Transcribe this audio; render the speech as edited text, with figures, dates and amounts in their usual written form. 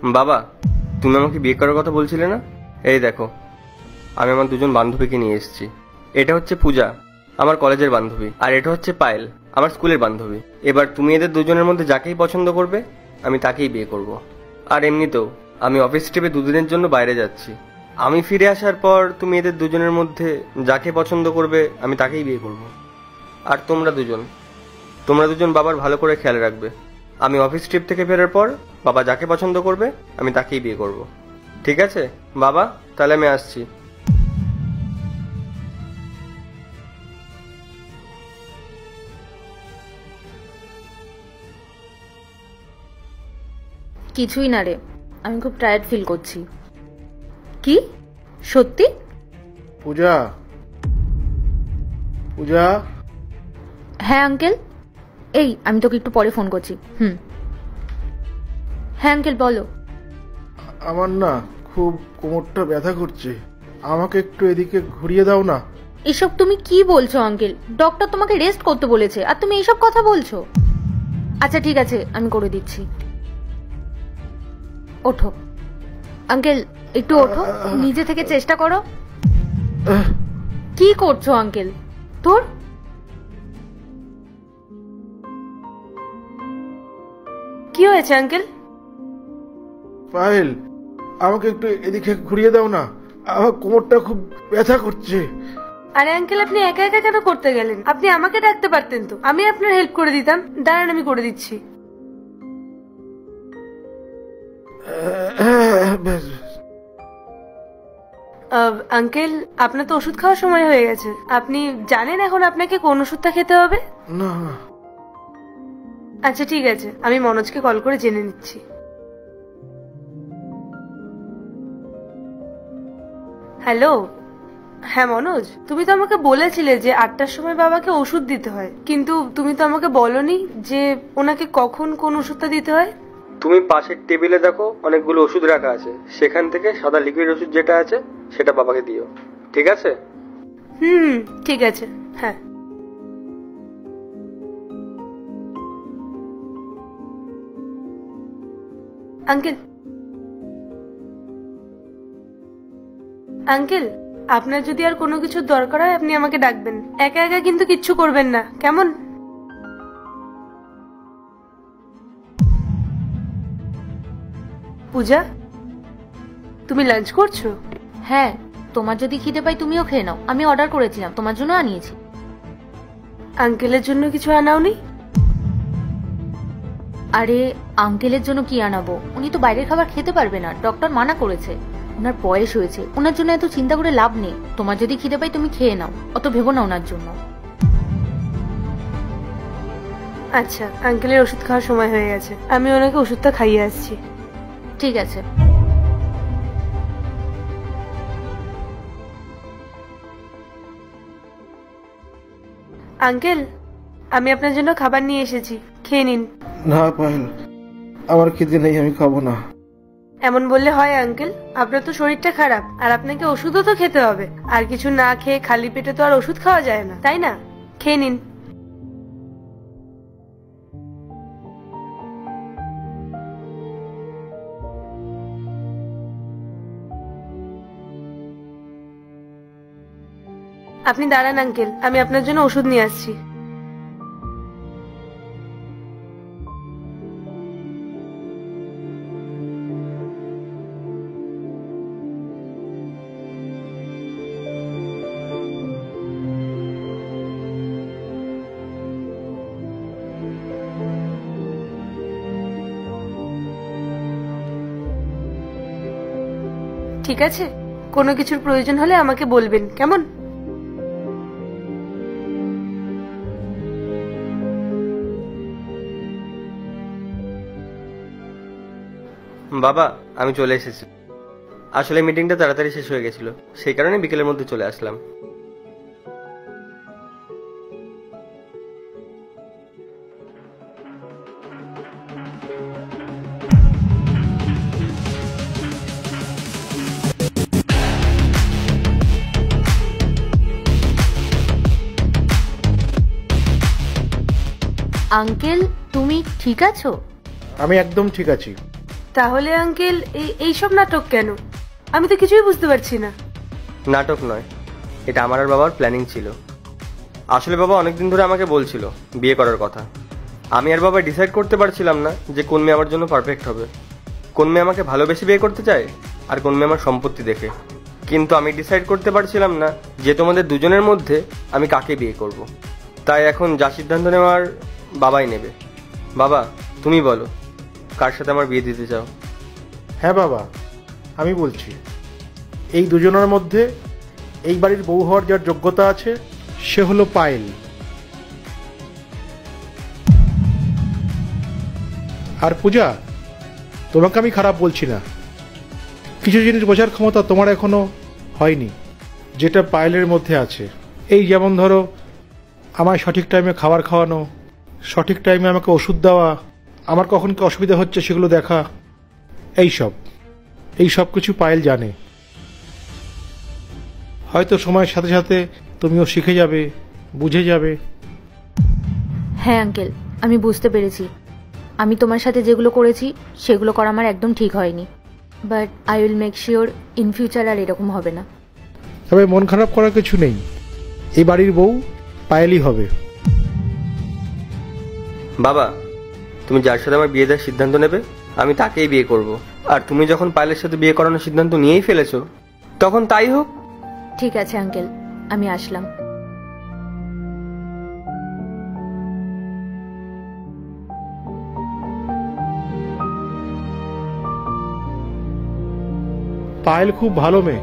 বাবা, তুমি আমাকে বিয়ে করার কথা বলছিলে না? এই দেখো, আমি আমার দুজন বান্ধবীকে নিয়ে এসেছি। এটা হচ্ছে পূজা, আমার কলেজের বান্ধবী, আর এটা হচ্ছে পায়েল, আমার স্কুলের বান্ধবী। এবার তুমি এদের দুজনের মধ্যে যাকেই পছন্দ করবে আমি তাকেই বিয়ে করব। আর এমনিতেও আমি অফিস ট্রিপে দুদিনের জন্য বাইরে যাচ্ছি। আমি ফিরে আসার পর তুমি এদের দুজনের মধ্যে যাকে পছন্দ করবে আমি তাকেই বিয়ে করব। আর তোমরা দুজন বাবার ভালো করে খেয়াল রাখবে। আমি অফিস ট্রিপ থেকে ফেরার পর বাবা যাকে পছন্দ করবে আমি তাকেই বিয়ে করব। ঠিক আছে বাবা, তাহলে আমি আসছি। কিছুই না রে, আমি খুব টায়ার্ড ফিল করছি। কি সত্যি? পূজা, পূজা। হ্যাঁ আঙ্কেল, এই আমি তোকে একটু পরে ফোন করছি। হ্যাঁ আঙ্কেল বলো। আমার না খুব কোমরটা ব্যথা করছে, আমাকে একটু এদিকে ঘুরিয়ে দাও না। এসব তুমি কি বলছো আঙ্কেল? ডক্টর তোমাকে রেস্ট করতে বলেছে আর তুমি এইসব কথা বলছো? আচ্ছা ঠিক আছে, আমি করে দিচ্ছি। ওঠো আঙ্কেল, একটু ওঠো, নিজে থেকে চেষ্টা করো। কি করছো আঙ্কেল? তোর কি হয়েছে আঙ্কেল? পায়েল, আমাকে একটু এদিকে ঘুরিয়ে দাও না, আমার কোমরটা খুব ব্যথা করছে। আরে আঙ্কেল, আপনি একা একা কেন করতে গেলেন? আপনি আমাকে ডাকতে পারতেন তো, আমি আপনার হেল্প করে দিতাম। দাঁড়ান, আমি করে দিচ্ছি। আঙ্কেল, আপনার তো ওষুধ খাওয়ার সময় হয়ে গেছে। আপনি জানেন এখন আপনাকে কোন ওষুধটা খেতে হবে? না। আচ্ছা ঠিক আছে, আমি মনোজকে কল করে জেনে নিচ্ছি। হ্যালো, হ্যাঁ মনোজ, তুমি তো আমাকে বলেছিলে যে 8টার সময় বাবাকে ওষুধ দিতে হয়, কিন্তু তুমি তো আমাকে বলনি যে ওনাকে কখন কোন ওষুধটা দিতে হয়। তুমি পাশের টেবিলে দেখো, অনেকগুলো ওষুধ রাখা আছে, সেখান থেকে সাদা লিকুইড ওষুধ যেটা আছে সেটা বাবাকে দিও। ঠিক আছে? ঠিক আছে। হ্যাঁ আঙ্কেল, আঙ্কেল আপনার যদি আর কোনো কিছুর দরকার হয় আপনি আমাকে ডাকবেন। একা একা কিন্তু কিচ্ছু করবেন না, কেমন? পূজা, তুমি লাঞ্চ করছো? হ্যাঁ, তোমার যদি খিদে পাই তুমিও খেয়ে নাও, আমি অর্ডার করেছিলাম, তোমার জন্য আনিয়েছি। আঙ্কেলের জন্য কিছু আনাওনি? আরে আঙ্কেলের জন্য কি আনাবো, উনি তো বাইরের খাবার খেতে পারবে না, ডক্টর মানা করেছে। ওনার বয়স হয়েছে, ওনার জন্য এত চিন্তা করে লাভ নেই। তোমার যদি খিদে পাই তুমি খেয়ে নাও, অত ভেবো না ওনার জন্য। আচ্ছা, আঙ্কেলের ওষুধ খাওয়ার সময় হয়ে গেছে, আমি ওনাকে ওষুধটা খাইয়ে আসছি। ঠিক আছে। আঙ্কেল, আমি আপনার জন্য খাবার নিয়ে এসেছি, খেয়ে নিন। না পায়েল, আমার খিদে নেই, আমি খাবো না। এমন বললে হয় আঙ্কেল? আপনার তো শরীরটা খারাপ, আর আপনাকে ওষুধও তো খেতে হবে। আর কিছু না খেয়ে খালি পেটে তো আর ওষুধ খাওয়া যায় না, তাই না? খেয়ে নিন। আপনি দাঁড়ান আঙ্কেল, আমি আপনার জন্য ওষুধ নিয়ে আসছি। ঠিক আছে, কোনো কিছুর প্রয়োজন হলে আমাকে বলবেন, কেমন? বাবা, আমি চলে এসেছি। আসলে মিটিংটা তাড়াতাড়ি শেষ হয়ে গেছিল, সেই কারণে বিকেলের মধ্যে চলে আসলাম। আঙ্কেল, তুমি ঠিক আছো? আমি একদম ঠিক আছি। তাহলে আঙ্কেল এইসব নাটক কেন? আমি তো কিছুই বুঝতে পারছি না। নাটক নয়, এটা আমার আর বাবার প্ল্যানিং ছিল। আসলে বাবা অনেকদিন ধরে আমাকে বলছিল বিয়ে করার কথা। আমি আর বাবা ডিসাইড করতে পারছিলাম না যে কোন মেয়ে আমার জন্য পারফেক্ট হবে, কোন মেয়ে আমাকে ভালোবেসে বিয়ে করতে চায় আর কোন মেয়ে আমার সম্পত্তি দেখে। কিন্তু আমি ডিসাইড করতে পারছিলাম না যে তোমাদের দুজনের মধ্যে আমি কাকে বিয়ে করব। তাই এখন যা সিদ্ধান্ত নেওয়ার বাবাই নেবে। বাবা, তুমি বলো কার সাথে আমার বিয়ে দিতে চাও? হ্যাঁ বাবা, আমি বলছি, এই দুজনের মধ্যে এই বাড়ির বউ হওয়ার যার যোগ্যতা আছে সে হলো পায়েল। আর পূজা, তোমাকে আমি খারাপ বলছি না, কিছু জিনিস বোঝার ক্ষমতা তোমার এখনো হয়নি যেটা পায়েলের মধ্যে আছে। এই যেমন ধরো, আমায় সঠিক টাইমে খাবার খাওয়ানো, সঠিক টাইমে আমাকে ওষুধ দেওয়া, আমার কখন কি অসুবিধা হচ্ছে সেগুলো দেখা, এই সব কিছু পায়েল জানে। হয়তো সময়ের সাথে সাথে তুমিও শিখে যাবে, বুঝে যাবে। হ্যাঁ আঙ্কেল, আমি বুঝতে পেরেছি। আমি তোমার সাথে যেগুলো করেছি সেগুলো করা আমার একদম ঠিক হয়নি, but I will make sure in future আর এরকম হবে না। তবে মন খারাপ করার কিছু নেই, এই বাড়ির বউ পায়েলই হবে। বাবা, তুমি যার সাথে আমার বিয়ে দেওয়ার সিদ্ধান্ত নেবে আমি তাকেই বিয়ে করব। আর তুমি যখন পায়েলের সাথে বিয়ে করানোর সিদ্ধান্ত নিয়েই ফেলেছো তখন তাই হোক। ঠিক আছে আঙ্কেল, আমি আসলাম। পায়েল খুব ভালো মেয়ে,